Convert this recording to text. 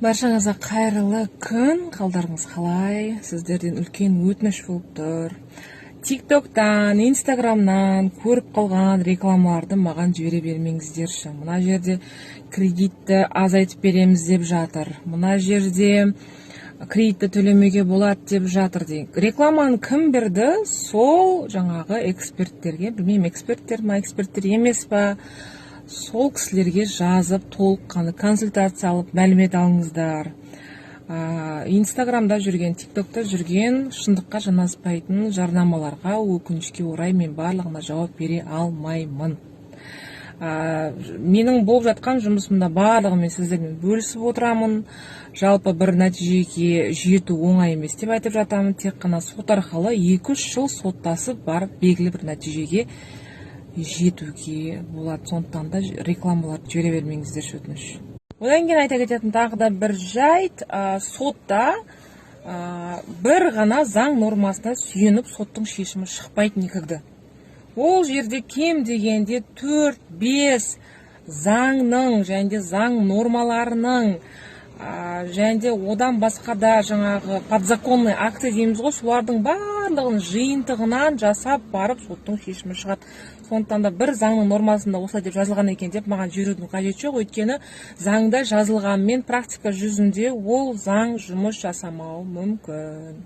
Баршаңызға қайырлы күн, қалдарыңыз қалай? Сіздерден үлкен өтініш болып тұр. TikToktан, Instagramнан көріп қалған рекламаларды маған жібере бермеңіздерші. Мына жерде кредитті азайтып береміз деп жатыр. Мына жерде кредитті төлемеуге болады деп жатыр дейін. Рекламаны кім берді? Сол жаңағы эксперттерге, білмеймін, эксперттер ма, эксперттер емес па? Сол кісілерге жазып, толыққанды консультация алып, мәлімет алыңыздар. Инстаграмда жүрген, тиктокта жүрген шындыққа жанаспайтын жарнамаларға өкінішке орай мен барлығына жауап бере алмаймын. Менің болып жатқан жұмысымда барлығымен сіздермен бөлісіп отырамын. Жалпы бір нәтижеге жету оңай емес деп айтып жатамын. Тек қана сот арқылы 2-3 жыл соттасып барып белгілі бір нәтижеге жетуге болады. Сондықтан да рекламаларды жібере бермеңіздер, өтініш. Одан кейін айта кететін тағы да бір жайт, сотта бір ғана заң нормасына сүйеніп соттың шешімі шықпайды никогда. Ол жерде кем дегенде 4-5 заңның және заң нормаларының және одан басқа да жаңағы подзаконный акты дейміз ғой, солардың барлығын жиынтығынан жасап барып соттың шешімі шығады. Сондықтан да бір заңның нормасында осылай деп жазылған екен деп маған жүрудің қажеті жоқ, өйткені заңда жазылғанмен практика жүзінде ол заң жұмыс жасамауы мүмкін.